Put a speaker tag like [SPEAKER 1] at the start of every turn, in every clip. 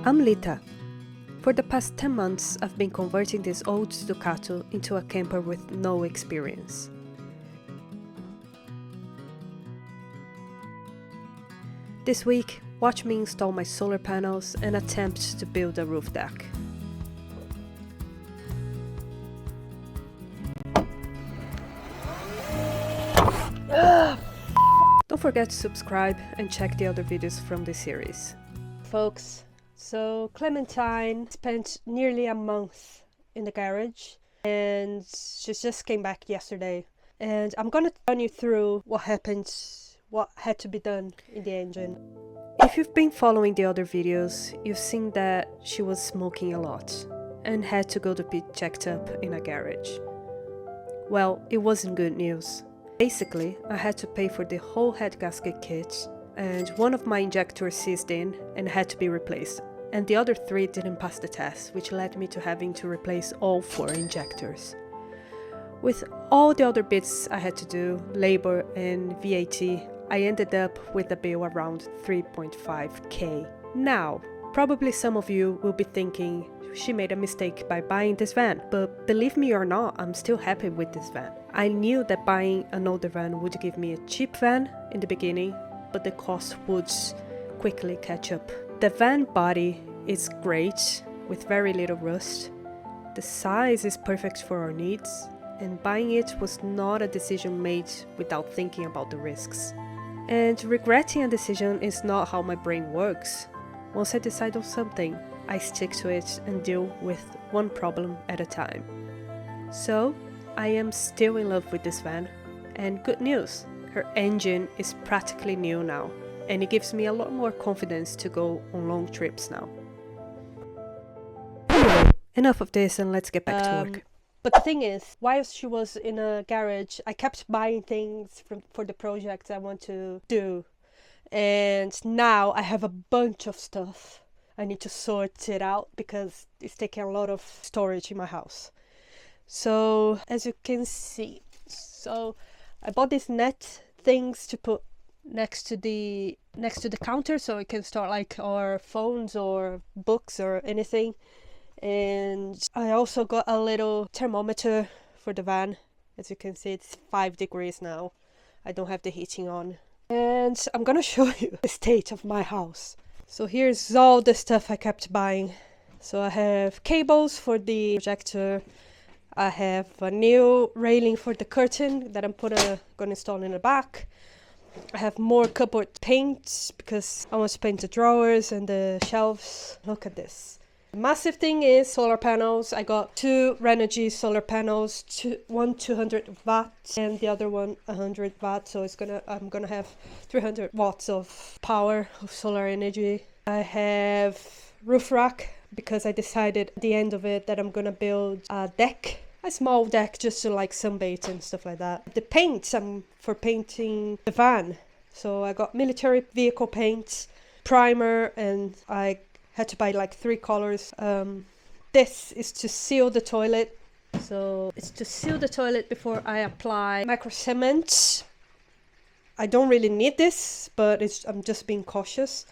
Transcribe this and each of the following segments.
[SPEAKER 1] I'm Lita. For the past 10 months, I've been converting this old Ducato into a camper with no experience. This week, watch me install my solar panels and attempt to build a roof deck. Don't forget to subscribe and check the other videos from this series. Folks, so Clementine spent nearly a month in the garage and she just came back yesterday. And I'm gonna run you through what happened, what had to be done in the engine. If you've been following the other videos, you've seen that she was smoking a lot and had to go to be checked up in a garage. Well, it wasn't good news. Basically, I had to pay for the whole head gasket kit, and one of my injectors seized in and had to be replaced, and the other 3 didn't pass the test, which led me to having to replace all 4 injectors. With all the other bits I had to do, labor and VAT, I ended up with a bill around 3.5k. Now, probably some of you will be thinking, she made a mistake by buying this van, but believe me or not, I'm still happy with this van. I knew that buying an older van would give me a cheap van in the beginning, but the cost would quickly catch up. The van body is great, with very little rust. The size is perfect for our needs, and buying it was not a decision made without thinking about the risks. And regretting a decision is not how my brain works. Once I decide on something, I stick to it and deal with one problem at a time. So, I am still in love with this van, and good news, her engine is practically new now, and it gives me a lot more confidence to go on long trips now. Anyway, enough of this and let's get back to work. But the thing is, while she was in a garage, I kept buying things for the projects I want to do, and now I have a bunch of stuff. I need to sort it out because it's taking a lot of storage in my house. So as you can see, I bought these net things to put next to the counter so we can store like our phones or books or anything. And I also got a little thermometer for the van. As you can see, it's 5 degrees now. I don't have the heating on. And I'm gonna show you the state of my house. So here's all the stuff I kept buying. So I have cables for the projector. I have a new railing for the curtain that I'm gonna install in the back. I have more cupboard paint because I want to paint the drawers and the shelves. Look at this. The massive thing is solar panels. I got 2 Renogy solar panels, one 200 watts and the other one 100 watts. So I'm gonna have 300 watts of power of solar energy. I have roof rack because I decided at the end of it that I'm gonna build a deck, a small deck just to like sunbathe and stuff like that. The paints for painting the van. So I got military vehicle paint, primer, and I had to buy like 3 colors. This is to seal the toilet. So it's to seal the toilet before I apply micro cement. I don't really need this, but I'm just being cautious.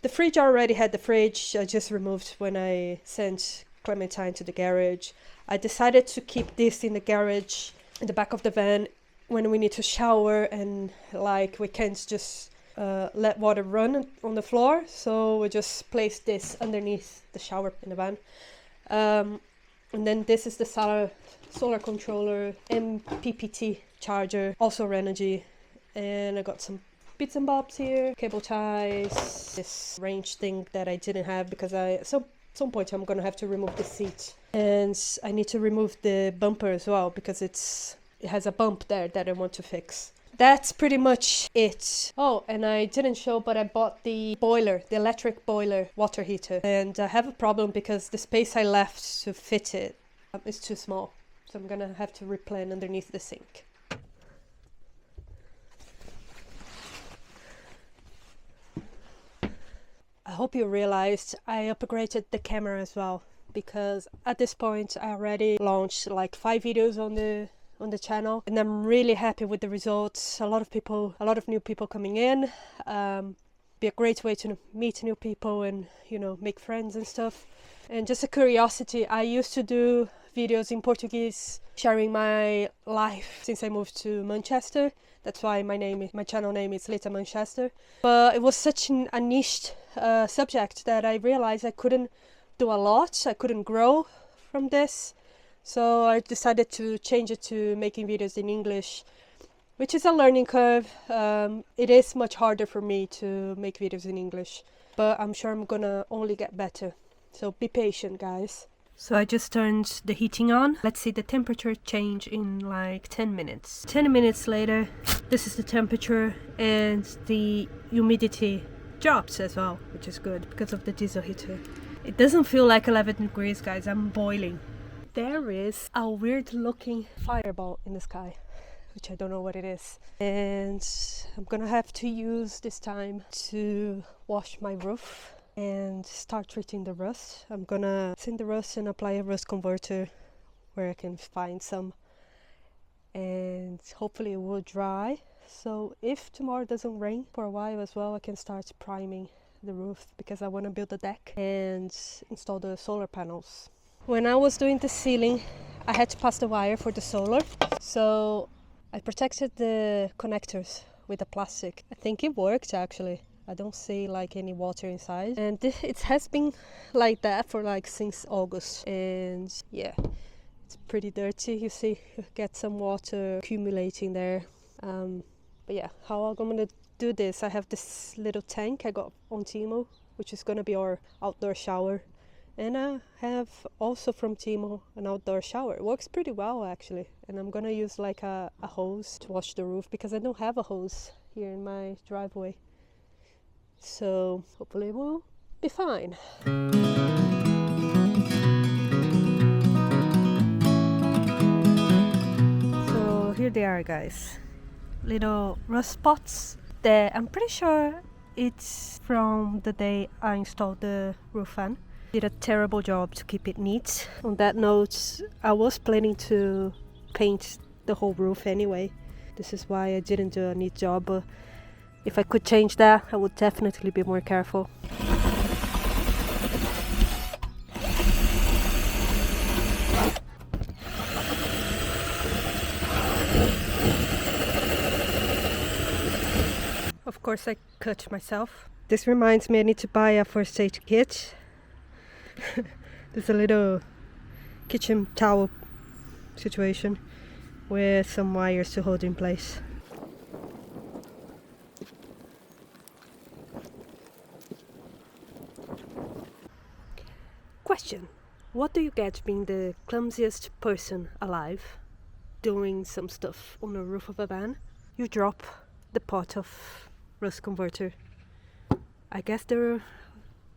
[SPEAKER 1] The fridge, I already had the fridge. I just removed when I sent Clementine to the garage. I decided to keep this in the garage, in the back of the van, when we need to shower and like we can't just let water run on the floor. So we just place this underneath the shower in the van. And then this is the solar controller, MPPT charger, also Renogy. And I got some bits and bobs here, cable ties, this range thing that I didn't have because at some point I'm gonna have to remove the seat. And I need to remove the bumper as well because it has a bump there that I want to fix. That's pretty much it. Oh, and I didn't show, but I bought the boiler, the electric boiler water heater. And I have a problem because the space I left to fit it is too small. So I'm gonna have to replan underneath the sink. I hope you realized I upgraded the camera as well, because at this point I already launched like 5 videos on the channel and I'm really happy with the results. A lot of new people coming in. be a great way to meet new people and, you know, make friends and stuff. And just a curiosity, I used to do videos in Portuguese sharing my life since I moved to Manchester. That's why my channel name is Lita Manchester. But it was such a niche subject that I realized I couldn't do a lot. I couldn't grow from this. So I decided to change it to making videos in English, which is a learning curve. It is much harder for me to make videos in English, but I'm sure I'm gonna only get better. So be patient, guys. So I just turned the heating on. Let's see the temperature change in like 10 minutes. 10 minutes later, this is the temperature, and the humidity drops as well, which is good because of the diesel heater. It doesn't feel like 11 degrees, guys. I'm boiling. There is a weird looking fireball in the sky, which I don't know what it is. And I'm gonna have to use this time to wash my roof and start treating the rust. I'm gonna thin the rust and apply a rust converter where I can find some, and hopefully it will dry. So if tomorrow doesn't rain for a while as well, I can start priming the roof because I want to build a deck and install the solar panels. When I was doing the ceiling, I had to pass the wire for the solar, so I protected the connectors with the plastic. I think it worked actually. I don't see like any water inside, and it has been like that for like since August, and yeah, it's pretty dirty. You see, you get some water accumulating there. But yeah, how I'm gonna do this, I have this little tank I got on Temu, which is gonna be our outdoor shower, and I have also from Temu an outdoor shower. It works pretty well actually, and I'm gonna use like a hose to wash the roof because I don't have a hose here in my driveway. So hopefully it will be fine. So here they are, guys. Little rust spots that I'm pretty sure it's from the day I installed the roof fan. Did a terrible job to keep it neat. On that note, I was planning to paint the whole roof anyway. This is why I didn't do a neat job, but if I could change that, I would definitely be more careful. Of course I cut myself. This reminds me I need to buy a first aid kit. There's a little kitchen towel situation with some wires to hold in place. Question: what do you get being the clumsiest person alive doing some stuff on the roof of a van? You drop the pot of rust converter. I guess there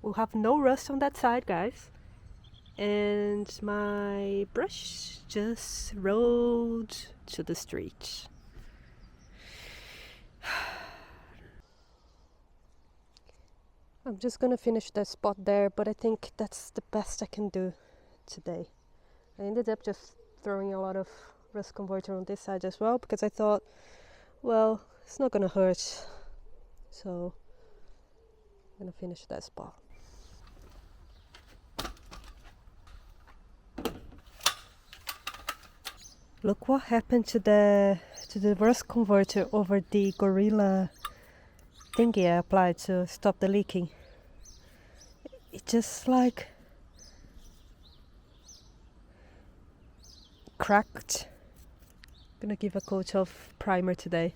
[SPEAKER 1] will have no rust on that side, guys. And my brush just rolled to the street. I'm just gonna finish that spot there, but I think that's the best I can do today. I ended up just throwing a lot of rust converter on this side as well because I thought, well, it's not gonna hurt. So I'm gonna finish that spot. Look what happened to the rust converter over the Gorilla thingy I applied to stop the leaking. It just like cracked. Gonna give a coat of primer today.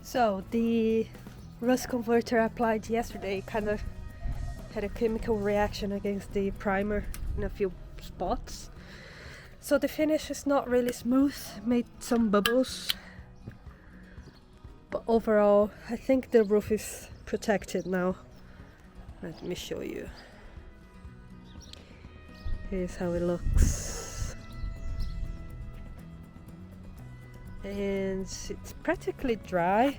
[SPEAKER 1] So the rust converter I applied yesterday kind of had a chemical reaction against the primer in a few spots. So the finish is not really smooth, made some bubbles. But overall, I think the roof is protected now. Let me show you. Here's how it looks. And it's practically dry.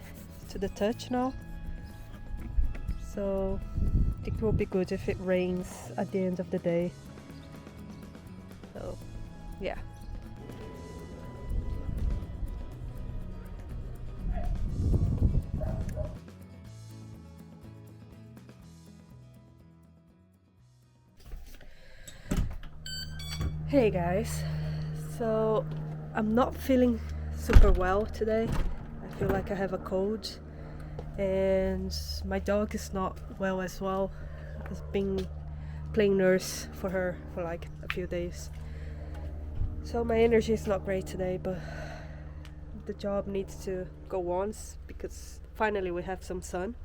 [SPEAKER 1] to the touch now. So it will be good if it rains at the end of the day. So yeah. Hey guys, so I'm not feeling super well today. I feel like I have a cold, and my dog is not well as well. I've been playing nurse for her for like a few days, so my energy is not great today, but the job needs to go on because finally we have some sun,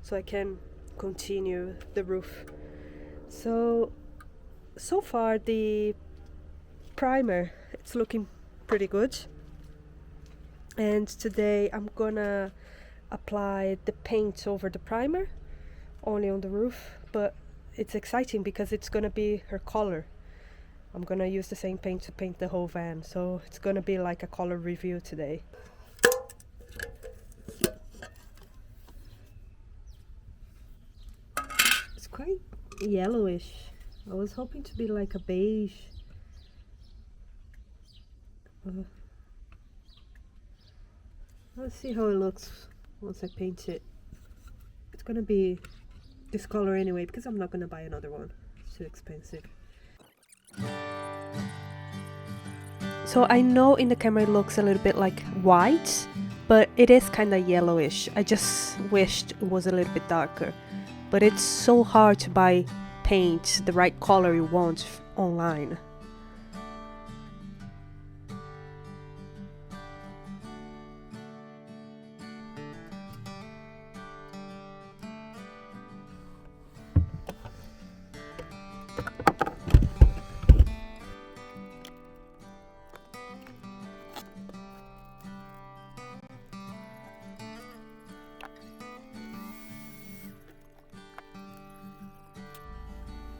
[SPEAKER 1] so I can continue the roof. So far the primer, it's looking pretty good, and today I'm gonna apply the paint over the primer only on the roof, but it's exciting because it's gonna be her color. I'm gonna use the same paint to paint the whole van, so it's gonna be like a color review today. It's quite yellowish. I was hoping to be like a beige. Let's see how it looks once I paint it. It's gonna be this color anyway because I'm not gonna buy another one. It's too expensive. So I know in the camera it looks a little bit like white, but it is kind of yellowish. I just wished it was a little bit darker. But it's so hard to buy paint the right color you want online.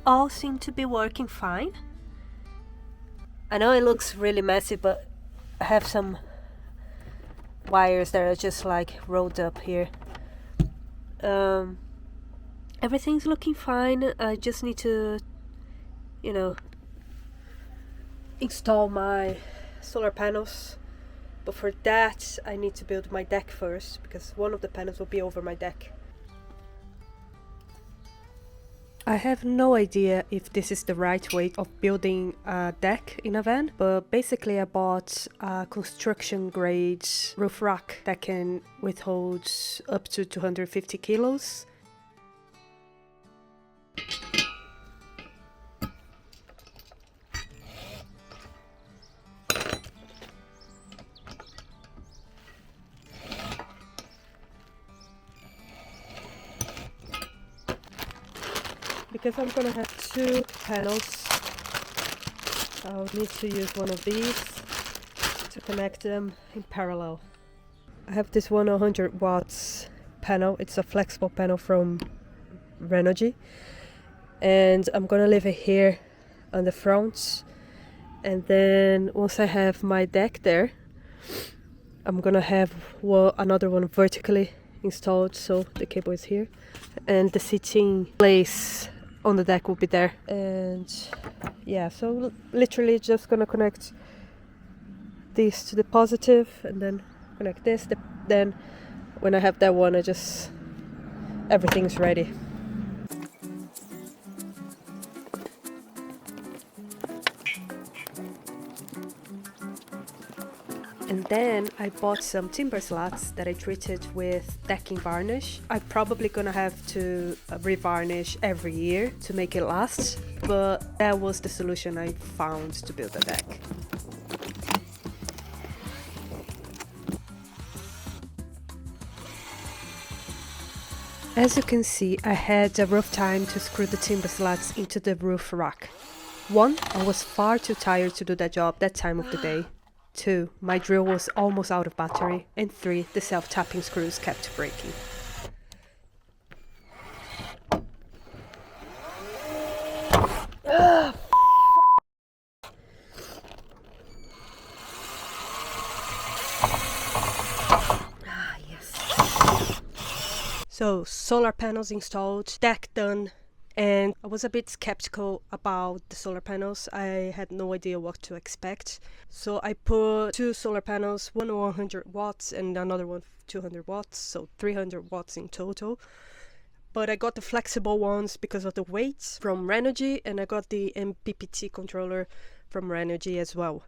[SPEAKER 1] All seem to be working fine. I know it looks really messy, but I have some wires that are just like rolled up here. Everything's looking fine. I just need to, install my solar panels. But for that, I need to build my deck first, because one of the panels will be over my deck. I have no idea if this is the right way of building a deck in a van, but basically I bought a construction grade roof rack that can withhold up to 250 kilos. Because I'm gonna have two panels, I'll need to use one of these to connect them in parallel. I have this 100 watts panel. It's a flexible panel from Renogy, and I'm gonna leave it here on the front, and then once I have my deck there, I'm gonna have another one vertically installed, so the cable is here and the seating place on the deck will be there. And yeah, so literally just gonna connect this to the positive and then connect this. Then when I have that one, everything's ready. And then I bought some timber slats that I treated with decking varnish. I'm probably gonna have to revarnish every year to make it last, but that was the solution I found to build a deck. As you can see, I had a rough time to screw the timber slats into the roof rack. 1, I was far too tired to do that job that time of the day. 2, my drill was almost out of battery. And 3, the self-tapping screws kept breaking. Yes. solar panels installed, deck done, and I was a bit skeptical about the solar panels. I had no idea what to expect. So I put 2 solar panels, one 100 watts and another one 200 watts, so 300 watts in total. But I got the flexible ones because of the weight from Renogy, and I got the MPPT controller from Renogy as well.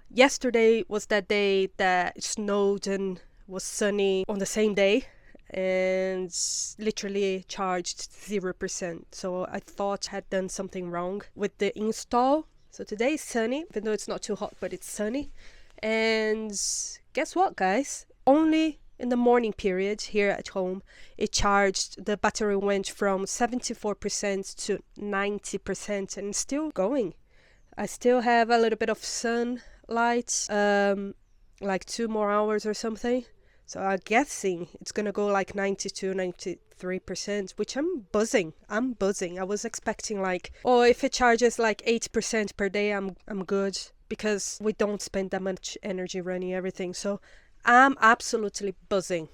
[SPEAKER 1] Yesterday was that day that it snowed and was sunny on the same day, and literally charged 0%. So I thought I had done something wrong with the install. So today is sunny, even though it's not too hot, but it's sunny. And guess what, guys? Only in the morning period here at home, it charged, the battery went from 74% to 90% and still going. I still have a little bit of sunlight, like 2 more hours or something. So I'm guessing it's gonna go like 92, 93%, which I'm buzzing. I was expecting like, oh, if it charges like 8% per day, I'm good, because we don't spend that much energy running everything. So I'm absolutely buzzing.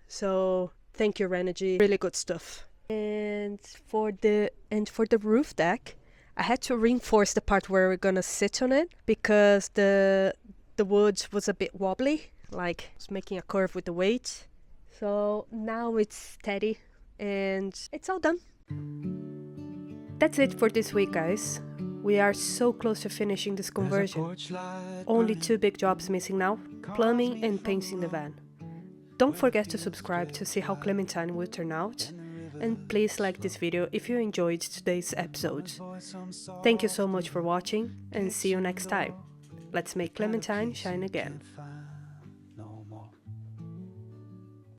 [SPEAKER 1] So thank you, Renogy. Really good stuff. And for the roof deck, I had to reinforce the part where we're gonna sit on it, because the wood was a bit wobbly, like it's making a curve with the weight. So now it's steady and it's all done. That's it for this week, guys. We are so close to finishing this conversion. Only 2 big jobs missing now: plumbing and painting the van. Don't forget to subscribe to see how Clementine will turn out. And please like this video if you enjoyed today's episode. Thank you so much for watching, and see you next time. Let's make Clementine shine again.